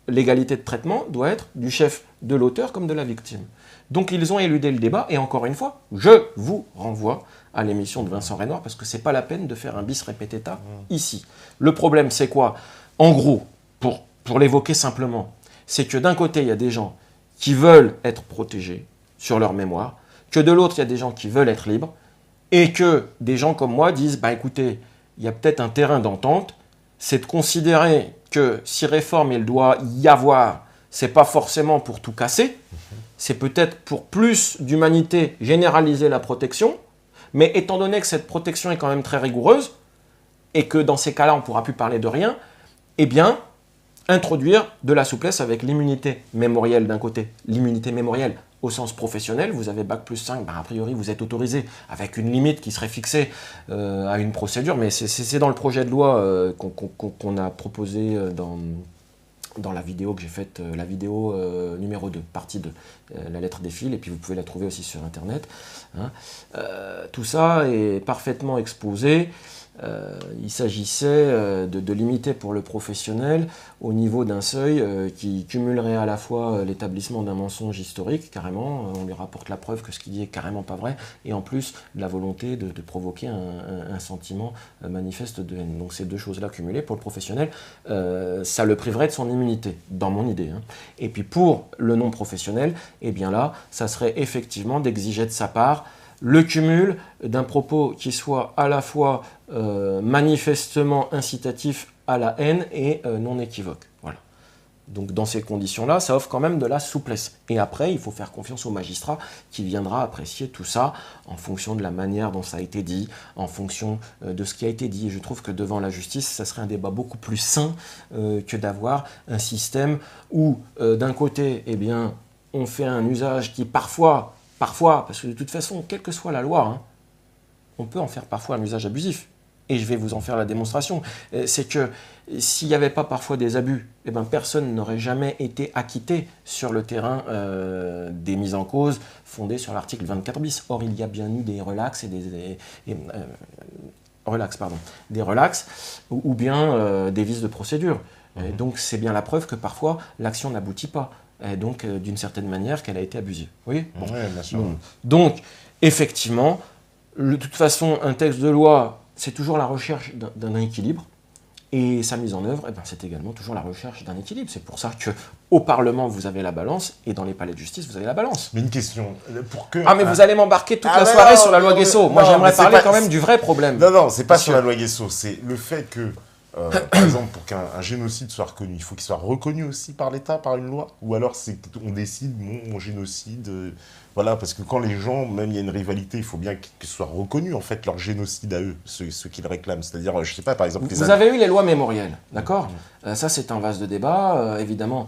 l'égalité de traitement doit être du chef de l'auteur comme de la victime. Donc ils ont éludé le débat, et encore une fois, je vous renvoie à l'émission de Vincent Renoir, parce que c'est pas la peine de faire un bis repetita ici. Le problème, c'est quoi? En gros, pour l'évoquer simplement, c'est que d'un côté, il y a des gens qui veulent être protégés sur leur mémoire, que de l'autre, il y a des gens qui veulent être libres, et que des gens comme moi disent, bah écoutez, il y a peut-être un terrain d'entente, c'est de considérer que si réforme il doit y avoir, c'est pas forcément pour tout casser, c'est peut-être pour plus d'humanité généraliser la protection, mais étant donné que cette protection est quand même très rigoureuse, et que dans ces cas-là, on ne pourra plus parler de rien, eh bien, introduire de la souplesse avec l'immunité mémorielle d'un côté. L'immunité mémorielle au sens professionnel, vous avez Bac+5, ben a priori vous êtes autorisé, avec une limite qui serait fixée à une procédure, mais c'est dans le projet de loi qu'on a proposé dans la vidéo que j'ai faite, la vidéo numéro 2, partie 2, la lettre des fils, et puis vous pouvez la trouver aussi sur Internet. Hein. Tout ça est parfaitement exposé. Il s'agissait de limiter pour le professionnel au niveau d'un seuil qui cumulerait à la fois l'établissement d'un mensonge historique, carrément, on lui rapporte la preuve que ce qu'il dit est carrément pas vrai, et en plus la volonté de provoquer un sentiment manifeste de haine. Donc ces deux choses-là cumulées, pour le professionnel, ça le priverait de son immunité, dans mon idée. Hein. Et puis pour le non-professionnel, eh bien là, ça serait effectivement d'exiger de sa part le cumul d'un propos qui soit à la fois manifestement incitatif à la haine et non équivoque. Voilà. Donc dans ces conditions-là, ça offre quand même de la souplesse. Et après, il faut faire confiance au magistrat qui viendra apprécier tout ça en fonction de la manière dont ça a été dit, en fonction de ce qui a été dit. Et je trouve que devant la justice, ça serait un débat beaucoup plus sain que d'avoir un système où, d'un côté, eh bien, on fait un usage qui parfois, parce que de toute façon, quelle que soit la loi, hein, on peut en faire parfois un usage abusif. Et je vais vous en faire la démonstration. C'est que s'il n'y avait pas parfois des abus, eh ben, personne n'aurait jamais été acquitté sur le terrain des mises en cause fondées sur l'article 24 bis. Or, il y a bien eu des relax des relax ou bien des vices de procédure. Donc, c'est bien la preuve que parfois, l'action n'aboutit pas. Et donc, d'une certaine manière, qu'elle a été abusive. Oui, bon. Ouais, bien sûr. Donc, effectivement, de toute façon, un texte de loi, c'est toujours la recherche d'un équilibre. Et sa mise en œuvre, eh ben, c'est également toujours la recherche d'un équilibre. C'est pour ça qu'au Parlement, vous avez la balance, et dans les palais de justice, vous avez la balance. Mais une question, pour que... Ah, mais vous allez m'embarquer toute la soirée sur la loi Guesso. Moi, j'aimerais parler quand même du vrai problème. Non, c'est pas sur la loi Guesso, c'est le fait que, par exemple, pour qu'un génocide soit reconnu, il faut qu'il soit reconnu aussi par l'État, par une loi. Ou alors, on décide, mon génocide... voilà, parce que quand les gens, même il y a une rivalité, il faut bien qu'ils soient reconnus, en fait, leur génocide à eux, ceux qu'ils réclament. C'est-à-dire, je sais pas, par exemple... Vous avez eu les lois mémorielles, d'accord ? Ça, c'est un vaste débat. Évidemment,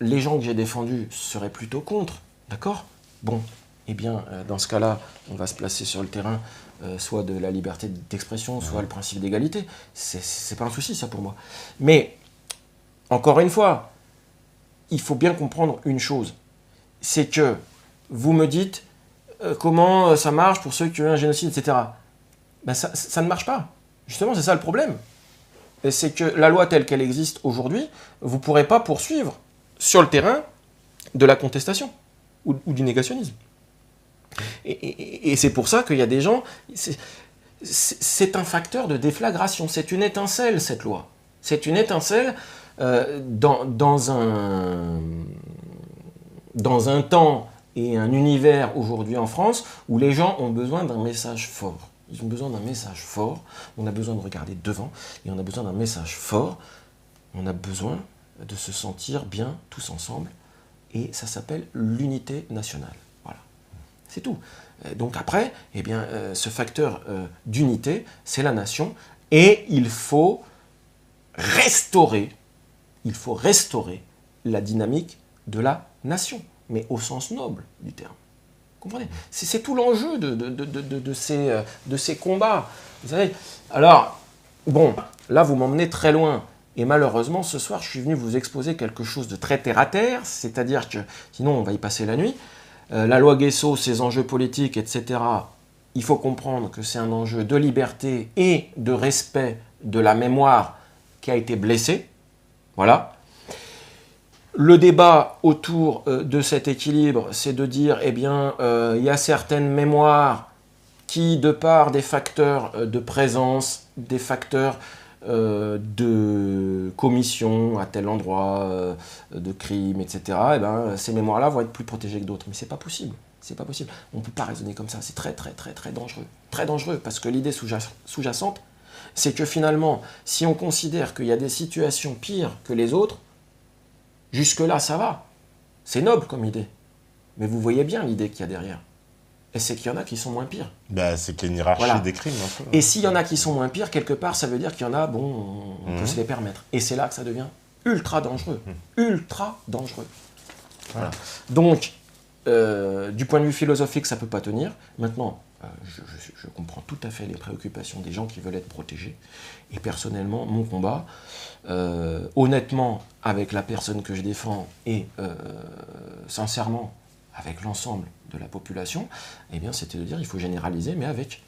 les gens que j'ai défendus seraient plutôt contre, d'accord ? Bon, eh bien, dans ce cas-là, on va se placer sur le terrain soit de la liberté d'expression, soit le principe d'égalité. C'est pas un souci, ça, pour moi. Mais, encore une fois, il faut bien comprendre une chose. C'est que vous me dites comment ça marche pour ceux qui ont eu un génocide, etc. Ben ça ne marche pas. Justement, c'est ça le problème. C'est que la loi telle qu'elle existe aujourd'hui, vous ne pourrez pas poursuivre sur le terrain de la contestation ou du négationnisme. Et c'est pour ça qu'il y a des gens... C'est un facteur de déflagration. C'est une étincelle, cette loi. C'est une étincelle dans un temps et un univers aujourd'hui en France où les gens ont besoin d'un message fort. Ils ont besoin d'un message fort. On a besoin de regarder devant et on a besoin d'un message fort. On a besoin de se sentir bien tous ensemble et ça s'appelle l'unité nationale. Voilà. C'est tout. Donc après, eh bien, ce facteur d'unité, c'est la nation et il faut restaurer la dynamique de la nation, mais au sens noble du terme. Vous comprenez ? C'est tout l'enjeu de ces combats. Vous savez, alors, bon, là, vous m'emmenez très loin. Et malheureusement, ce soir, je suis venu vous exposer quelque chose de très terre-à-terre, c'est-à-dire que, sinon, on va y passer la nuit. La loi Guesso, ses enjeux politiques, etc., il faut comprendre que c'est un enjeu de liberté et de respect de la mémoire qui a été blessée. Voilà. Le débat autour de cet équilibre, c'est de dire, eh bien, il y a certaines mémoires qui, de par des facteurs de présence, des facteurs de commission à tel endroit, de crime, etc., eh ben, ces mémoires-là vont être plus protégées que d'autres. Mais c'est pas possible. C'est pas possible. On ne peut pas raisonner comme ça. C'est très, très, très, très dangereux. Très dangereux, parce que l'idée sous-jacente, c'est que finalement, si on considère qu'il y a des situations pires que les autres, jusque-là, ça va. C'est noble comme idée. Mais vous voyez bien l'idée qu'il y a derrière. Et c'est qu'il y en a qui sont moins pires. Bah, c'est qu'il y a une hiérarchie des crimes, un peu. Et s'il y en a qui sont moins pires, quelque part, ça veut dire qu'il y en a, bon, on peut se les permettre. Et c'est là que ça devient ultra dangereux. Ultra dangereux. Voilà. Donc, du point de vue philosophique, ça ne peut pas tenir. Maintenant, je comprends tout à fait les préoccupations des gens qui veulent être protégés. Et personnellement, mon combat, honnêtement, avec la personne que je défends et sincèrement, avec l'ensemble de la population, eh bien, c'était de dire qu'il faut généraliser, mais avec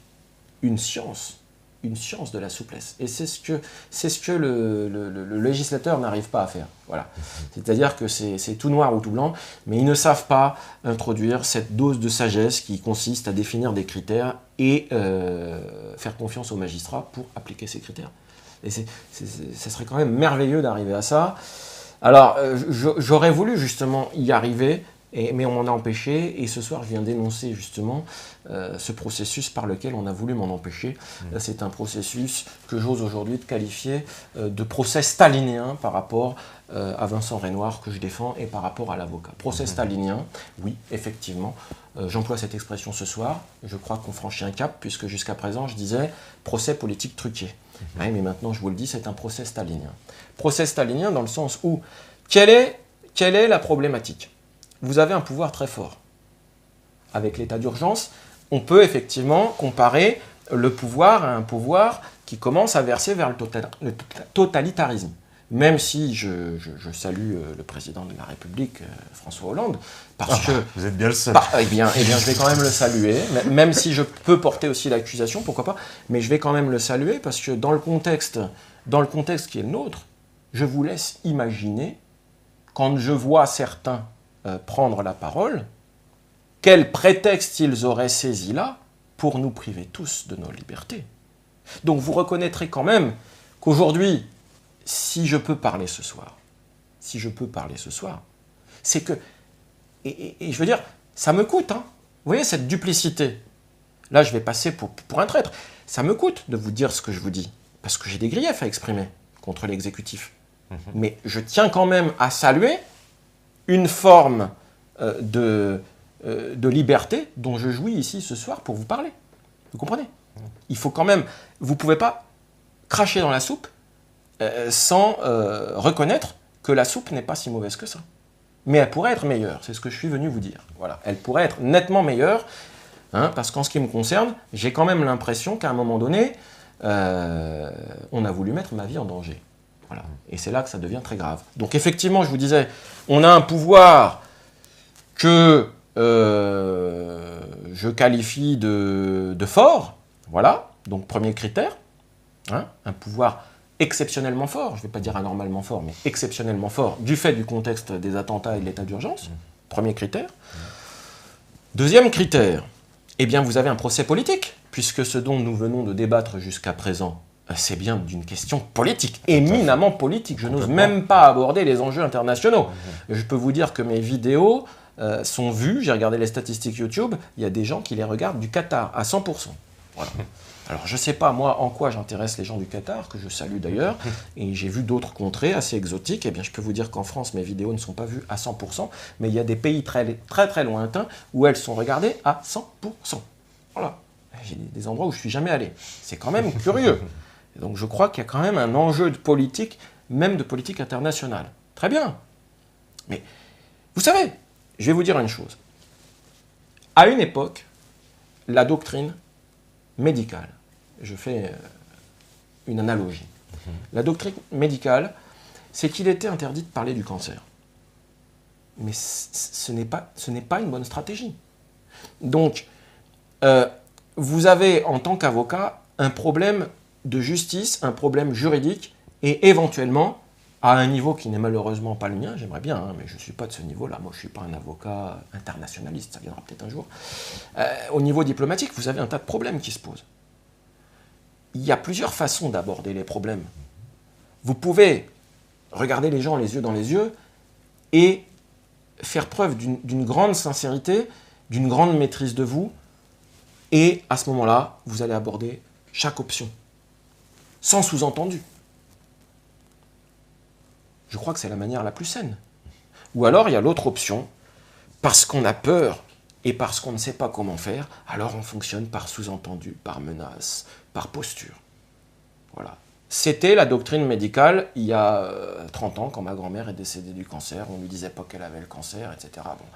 une science de la souplesse. Et c'est ce que le législateur n'arrive pas à faire. Voilà. C'est-à-dire que c'est tout noir ou tout blanc, mais ils ne savent pas introduire cette dose de sagesse qui consiste à définir des critères et faire confiance aux magistrats pour appliquer ces critères. Et ça serait quand même merveilleux d'arriver à ça. Alors, j'aurais voulu justement y arriver, mais on m'en a empêché, et ce soir je viens dénoncer justement ce processus par lequel on a voulu m'en empêcher. C'est un processus que j'ose aujourd'hui qualifier de procès stalinien par rapport à Vincent Renoir que je défends et par rapport à l'avocat. Procès stalinien, oui, effectivement, j'emploie cette expression ce soir, je crois qu'on franchit un cap, puisque jusqu'à présent je disais procès politique truqué. Ouais, mais maintenant je vous le dis, c'est un procès stalinien. Procès stalinien dans le sens où, quelle est la problématique ? Vous avez un pouvoir très fort. Avec l'état d'urgence, on peut effectivement comparer le pouvoir à un pouvoir qui commence à verser vers le totalitarisme. Même si je salue le président de la République, François Hollande, parce que... Vous êtes bien le seul. Eh bien, je vais quand même le saluer, même si je peux porter aussi l'accusation, pourquoi pas, mais je vais quand même le saluer, parce que dans le contexte qui est le nôtre, je vous laisse imaginer, quand je vois certains prendre la parole, quel prétexte ils auraient saisi là pour nous priver tous de nos libertés. Donc vous reconnaîtrez quand même qu'aujourd'hui, si je peux parler ce soir, c'est que, et je veux dire, ça me coûte, hein. Vous voyez cette duplicité. Là, je vais passer pour un traître. Ça me coûte de vous dire ce que je vous dis, parce que j'ai des griefs à exprimer contre l'exécutif. Mais je tiens quand même à saluer une forme de liberté dont je jouis ici ce soir pour vous parler. Vous comprenez ? Il faut quand même... Vous ne pouvez pas cracher dans la soupe sans reconnaître que la soupe n'est pas si mauvaise que ça. Mais elle pourrait être meilleure, c'est ce que je suis venu vous dire. Voilà. Elle pourrait être nettement meilleure, hein, parce qu'en ce qui me concerne, j'ai quand même l'impression qu'à un moment donné, on a voulu mettre ma vie en danger. Voilà. Et c'est là que ça devient très grave. Donc effectivement, je vous disais, on a un pouvoir que je qualifie de fort, voilà, donc premier critère, hein, un pouvoir exceptionnellement fort, je ne vais pas dire anormalement fort, mais exceptionnellement fort, du fait du contexte des attentats et de l'état d'urgence, premier critère. Deuxième critère, eh bien vous avez un procès politique, puisque ce dont nous venons de débattre jusqu'à présent, c'est bien d'une question politique, éminemment politique. Je n'ose même pas aborder les enjeux internationaux. Je peux vous dire que mes vidéos sont vues, j'ai regardé les statistiques YouTube, il y a des gens qui les regardent du Qatar à 100%. Voilà. Alors je ne sais pas moi en quoi j'intéresse les gens du Qatar, que je salue d'ailleurs, et j'ai vu d'autres contrées assez exotiques. Eh bien je peux vous dire qu'en France mes vidéos ne sont pas vues à 100%, mais il y a des pays très très très lointains où elles sont regardées à 100%. Voilà. J'ai des endroits où je ne suis jamais allé. C'est quand même curieux. Et donc je crois qu'il y a quand même un enjeu de politique, même de politique internationale. Très bien. Mais vous savez, je vais vous dire une chose. À une époque, la doctrine médicale, je fais une analogie. La doctrine médicale, c'est qu'il était interdit de parler du cancer. Mais ce n'est pas une bonne stratégie. Donc, vous avez en tant qu'avocat un problème de justice, un problème juridique, et éventuellement, à un niveau qui n'est malheureusement pas le mien, j'aimerais bien, hein, mais je ne suis pas de ce niveau-là, moi je ne suis pas un avocat internationaliste, ça viendra peut-être un jour. Au niveau diplomatique, vous avez un tas de problèmes qui se posent. Il y a plusieurs façons d'aborder les problèmes vous pouvez regarder les gens les yeux dans les yeux et faire preuve d'une grande sincérité, d'une grande maîtrise de vous, et à ce moment-là, vous allez aborder chaque option, sans sous-entendu. Je crois que c'est la manière la plus saine. Ou alors, il y a l'autre option, parce qu'on a peur et parce qu'on ne sait pas comment faire, alors on fonctionne par sous-entendu, par menace, par posture. Voilà. C'était la doctrine médicale il y a 30 ans, quand ma grand-mère est décédée du cancer. On ne lui disait pas qu'elle avait le cancer, etc. Bon.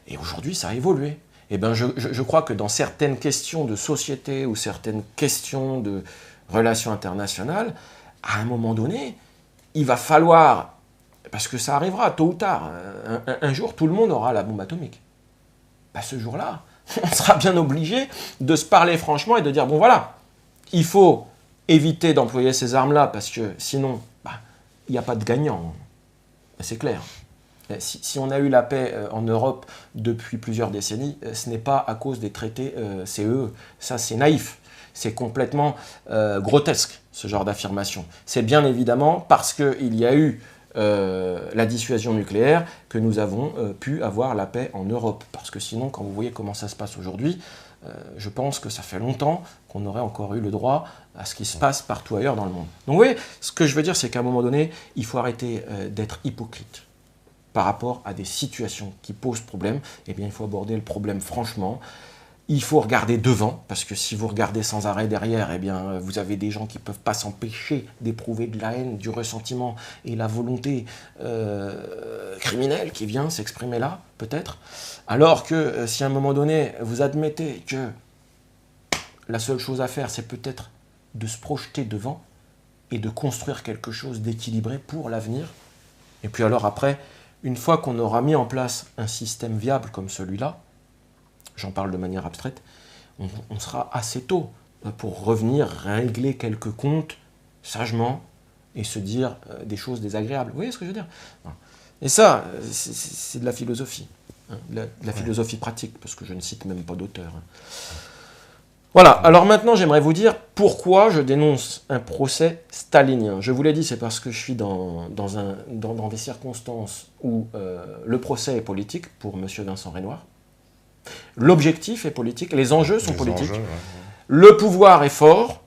Et aujourd'hui, ça a évolué. Eh ben, je crois que dans certaines questions de société ou certaines questions de relations internationales, à un moment donné, il va falloir, parce que ça arrivera tôt ou tard, un jour, tout le monde aura la bombe atomique. Ben, ce jour-là, on sera bien obligé de se parler franchement et de dire, bon voilà, il faut éviter d'employer ces armes-là, parce que sinon, il n'y a pas de gagnant. C'est clair. Si on a eu la paix en Europe depuis plusieurs décennies, ce n'est pas à cause des traités CE. Ça, c'est naïf. C'est complètement grotesque, ce genre d'affirmation. C'est bien évidemment parce qu'il y a eu la dissuasion nucléaire que nous avons pu avoir la paix en Europe. Parce que sinon, quand vous voyez comment ça se passe aujourd'hui, je pense que ça fait longtemps qu'on aurait encore eu le droit à ce qui se passe partout ailleurs dans le monde. Donc vous voyez, ce que je veux dire, c'est qu'à un moment donné, il faut arrêter d'être hypocrite par rapport à des situations qui posent problème. Eh bien, il faut aborder le problème franchement. Il faut regarder devant, parce que si vous regardez sans arrêt derrière, eh bien, vous avez des gens qui ne peuvent pas s'empêcher d'éprouver de la haine, du ressentiment et la volonté criminelle qui vient s'exprimer là, peut-être. Alors que si à un moment donné, vous admettez que la seule chose à faire, c'est peut-être de se projeter devant et de construire quelque chose d'équilibré pour l'avenir. Et puis alors après, une fois qu'on aura mis en place un système viable comme celui-là, j'en parle de manière abstraite, on sera assez tôt pour revenir régler quelques comptes sagement et se dire des choses désagréables. Vous voyez ce que je veux dire? Et ça, c'est de la philosophie, de la philosophie pratique, parce que je ne cite même pas d'auteur. Voilà, alors maintenant j'aimerais vous dire pourquoi je dénonce un procès stalinien. Je vous l'ai dit, c'est parce que je suis dans des circonstances où le procès est politique pour M. Vincent Renoir. L'objectif est politique, les enjeux sont politiques, le pouvoir est fort,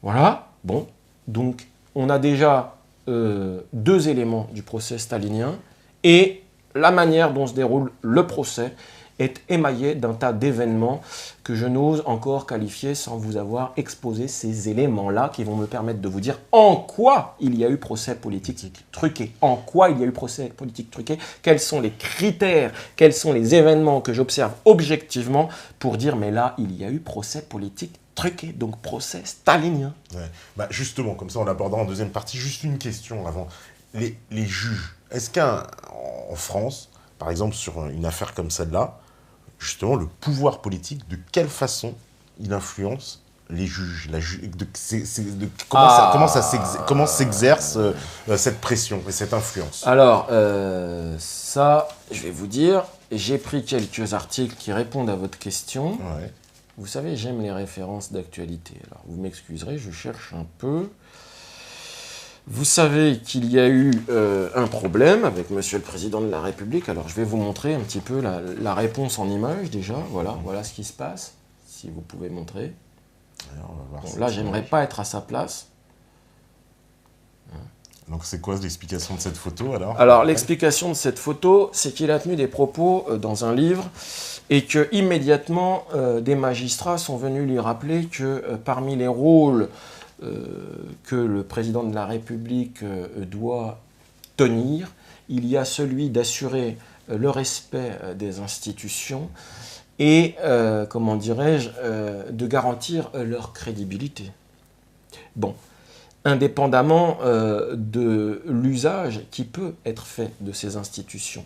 voilà, bon, donc on a déjà 2 éléments du procès stalinien, et la manière dont se déroule le procès est émaillée d'un tas d'événements que je n'ose encore qualifier sans vous avoir exposé ces éléments-là qui vont me permettre de vous dire en quoi il y a eu procès politique truqué. En quoi il y a eu procès politique truqué, quels sont les critères, quels sont les événements que j'observe objectivement pour dire mais là il y a eu procès politique truqué, donc procès stalinien. Ouais. Justement, comme ça on l'abordera en deuxième partie, juste une question avant. Les juges, est-ce qu'en France, par exemple sur une affaire comme celle-là, justement, le pouvoir politique, de quelle façon il influence les juges, comment s'exerce cette pression et cette influence? Alors, ça, je vais vous dire, j'ai pris quelques articles qui répondent à votre question. Ouais. Vous savez, j'aime les références d'actualité. Alors, vous m'excuserez, je cherche un peu. Vous savez qu'il y a eu un problème avec Monsieur le Président de la République. Alors, je vais vous montrer un petit peu la réponse en image, déjà. Voilà ce qui se passe, si vous pouvez montrer. Alors, on va voir là, j'aimerais pas être à sa place. Donc, c'est quoi l'explication de cette photo, alors? Alors, l'explication de cette photo, c'est qu'il a tenu des propos dans un livre et que immédiatement, des magistrats sont venus lui rappeler que parmi les rôles que le président de la République doit tenir, il y a celui d'assurer le respect des institutions et, comment dirais-je, de garantir leur crédibilité. Bon, indépendamment de l'usage qui peut être fait de ces institutions.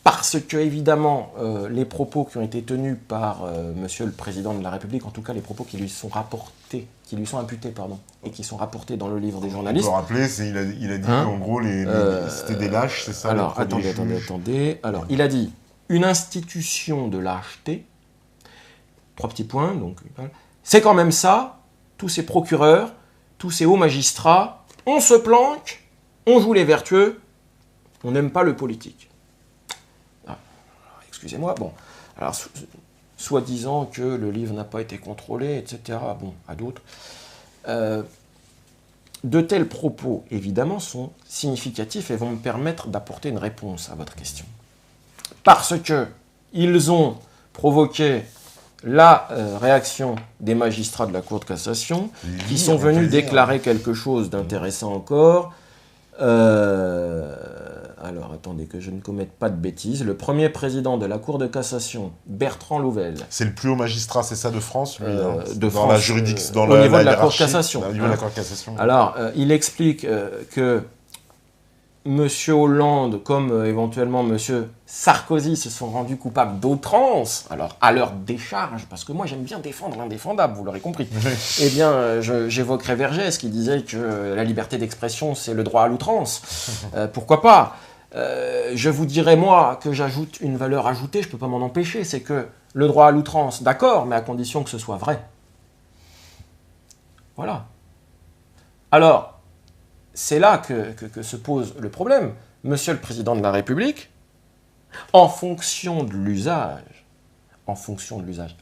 Parce que, évidemment, les propos qui ont été tenus par Monsieur le Président de la République, en tout cas les propos qui lui sont rapportés, qui lui sont imputés, pardon, et qui sont rapportés dans le livre des journalistes. On peut rappeler, il a dit qu'en gros, c'était des lâches, c'est ça? Alors, attendez. Alors, il a dit une institution de lâcheté, 3 petits points, donc, c'est quand même ça, tous ces procureurs, tous ces hauts magistrats, on se planque, on joue les vertueux, on n'aime pas le politique. Ah, excusez-moi, bon, alors soi-disant que le livre n'a pas été contrôlé, etc. Bon, à d'autres. De tels propos, évidemment, sont significatifs et vont me permettre d'apporter une réponse à votre question. Parce que ils ont provoqué la réaction des magistrats de la Cour de cassation, qui sont venus déclarer quelque chose d'intéressant encore. Alors, attendez que je ne commette pas de bêtises. Le premier président de la Cour de cassation, Bertrand Louvel. C'est le plus haut magistrat, c'est ça, de France, lui, de dans France, la juridiction, au niveau de la Cour de cassation. Au niveau de la Cour de cassation. Alors, il explique que M. Hollande, comme éventuellement M. Sarkozy, se sont rendus coupables d'outrance, alors à leur décharge, parce que moi j'aime bien défendre l'indéfendable, vous l'aurez compris. Eh bien, j'évoquerai Vergès qui disait que la liberté d'expression c'est le droit à l'outrance. Pourquoi pas? Je vous dirais moi que j'ajoute une valeur ajoutée, je ne peux pas m'en empêcher, c'est que le droit à l'outrance, d'accord, mais à condition que ce soit vrai. Voilà. Alors, c'est là que se pose le problème. Monsieur le Président de la République, en fonction de l'usage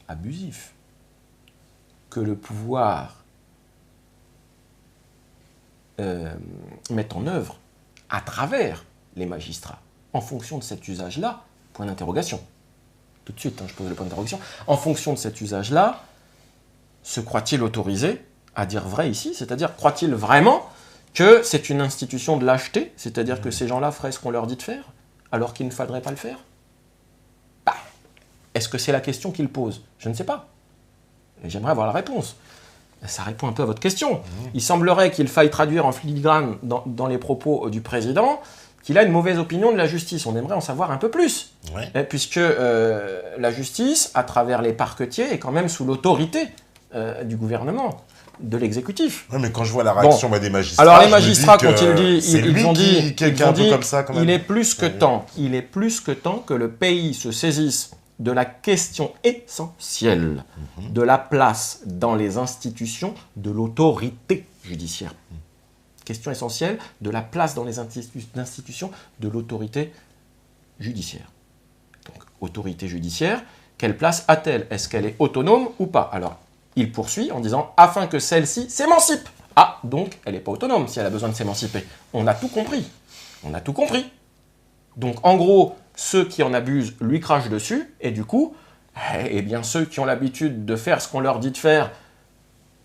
abusif que le pouvoir met en œuvre à travers les magistrats, en fonction de cet usage-là, point d'interrogation. Tout de suite, je pose le point d'interrogation. En fonction de cet usage-là, se croit-il autorisé à dire vrai ici? C'est-à-dire, croit-il vraiment que c'est une institution de lâcheté, c'est-à-dire que ces gens-là feraient ce qu'on leur dit de faire, alors qu'il ne faudrait pas le faire? Bah, est-ce que c'est la question qu'ils posent? Je ne sais pas. J'aimerais avoir la réponse. Ça répond un peu à votre question. Il semblerait qu'il faille traduire en filigrane dans les propos du président qu'il a une mauvaise opinion de la justice. On aimerait en savoir un peu plus. Ouais. Puisque la justice, à travers les parquetiers, est quand même sous l'autorité du gouvernement, de l'exécutif. Oui, mais quand je vois la réaction des magistrats... Alors les magistrats, quand ils disent... Ils ont dit quelqu'un un peu comme ça, quand même. Il est plus que temps que le pays se saisisse de la question essentielle de la place dans les institutions de l'autorité judiciaire. Question essentielle de la place dans les institutions de l'autorité judiciaire. Donc, autorité judiciaire, quelle place a-t-elle? Est-ce qu'elle est autonome ou pas? Alors, il poursuit en disant « afin que celle-ci s'émancipe ». Ah, donc, elle n'est pas autonome si elle a besoin de s'émanciper. On a tout compris. On a tout compris. Donc, en gros, ceux qui en abusent lui crachent dessus, et du coup, eh bien, ceux qui ont l'habitude de faire ce qu'on leur dit de faire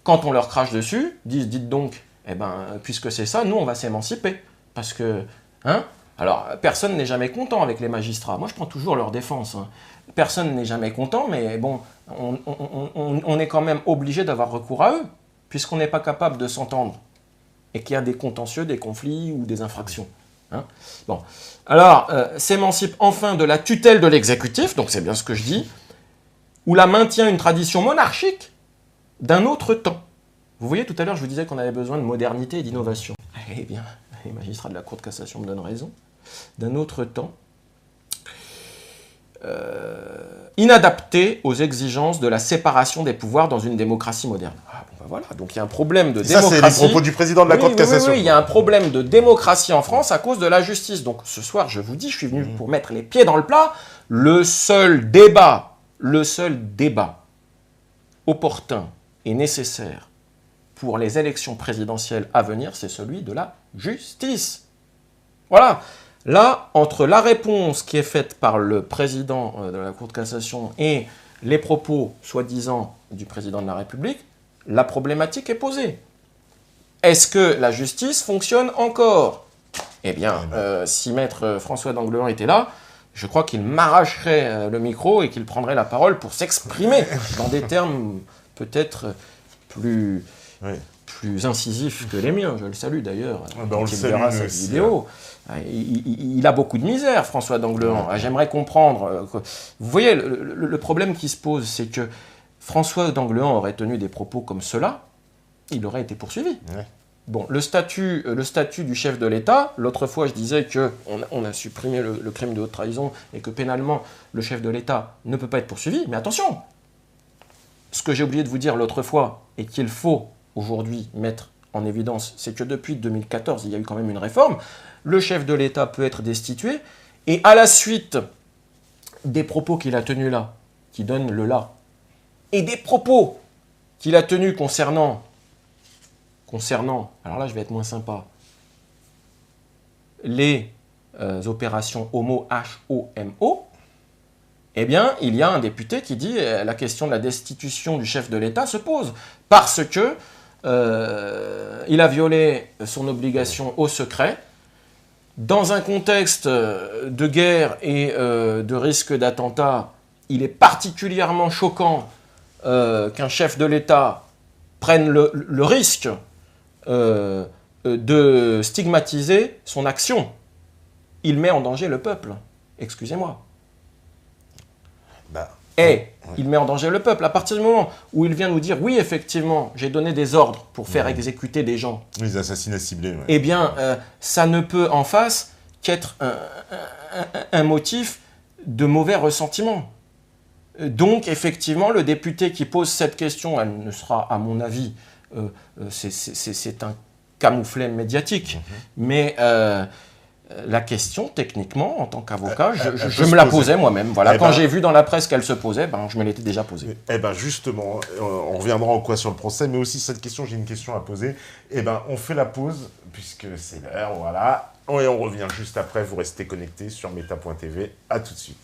quand on leur crache dessus, disent « dites donc, eh ben, puisque c'est ça, nous, on va s'émanciper. » Parce que, alors, personne n'est jamais content avec les magistrats. Moi, je prends toujours leur défense. Personne n'est jamais content, mais bon, on est quand même obligé d'avoir recours à eux, puisqu'on n'est pas capable de s'entendre, et qu'il y a des contentieux, des conflits ou des infractions. Bon. Alors, s'émancipe enfin de la tutelle de l'exécutif, donc c'est bien ce que je dis, ou la maintient une tradition monarchique d'un autre temps. Vous voyez, tout à l'heure, je vous disais qu'on avait besoin de modernité et d'innovation. Eh bien, les magistrats de la Cour de cassation me donnent raison. D'un autre temps, inadapté aux exigences de la séparation des pouvoirs dans une démocratie moderne. Ah, bon, ben voilà, donc il y a un problème de démocratie. Ça, c'est les propos du président de la Cour de cassation. Oui, il y a un problème de démocratie en France à cause de la justice. Donc ce soir, je vous dis, je suis venu pour mettre les pieds dans le plat. Le seul débat opportun et nécessaire pour les élections présidentielles à venir, c'est celui de la justice. Voilà. Là, entre la réponse qui est faite par le président de la Cour de cassation et les propos, soi-disant, du président de la République, la problématique est posée. Est-ce que la justice fonctionne encore? Eh bien, si maître François d'Angleon était là, je crois qu'il m'arracherait le micro et qu'il prendrait la parole pour s'exprimer dans des termes peut-être plus incisifs que les miens. Je le salue d'ailleurs. On le salue verra cette vidéo. Il a beaucoup de misère, François d'Angleon. J'aimerais comprendre. Vous voyez, le problème qui se pose, c'est que François d'Angleon aurait tenu des propos comme cela, il aurait été poursuivi. Ouais. Bon, le statut du chef de l'État, l'autre fois je disais qu'on a supprimé le crime de haute trahison et que pénalement le chef de l'État ne peut pas être poursuivi, mais attention, ce que j'ai oublié de vous dire l'autre fois et qu'il faut aujourd'hui mettre en évidence, c'est que depuis 2014, il y a eu quand même une réforme. Le chef de l'État peut être destitué. Et à la suite des propos qu'il a tenus là, qui donnent le là, et des propos qu'il a tenus concernant, alors là je vais être moins sympa, les opérations HOMO, H-O-M-O, eh bien, il y a un député qui dit la question de la destitution du chef de l'État se pose parce que il a violé son obligation au secret dans un contexte de guerre et de risque d'attentat. Il est particulièrement choquant qu'un chef de l'État prenne le risque de stigmatiser son action. Il met en danger le peuple. Excusez-moi. Il met en danger le peuple. À partir du moment où il vient nous dire, oui, effectivement, j'ai donné des ordres pour faire exécuter des gens. Les assassinats ciblés. Ouais. Eh bien, ça ne peut en face qu'être un motif de mauvais ressentiment. Donc, effectivement, le député qui pose cette question, elle ne sera, à mon avis, c'est un camouflet médiatique. Mais la question, techniquement, en tant qu'avocat, je me la posais moi-même. Voilà. Quand j'ai vu dans la presse qu'elle se posait, je me l'étais déjà posée. Eh bien, justement, on reviendra en quoi sur le procès, mais aussi cette question, j'ai une question à poser. Eh bien, on fait la pause, puisque c'est l'heure, voilà. Et on revient juste après. Vous restez connectés sur meta.tv. À tout de suite.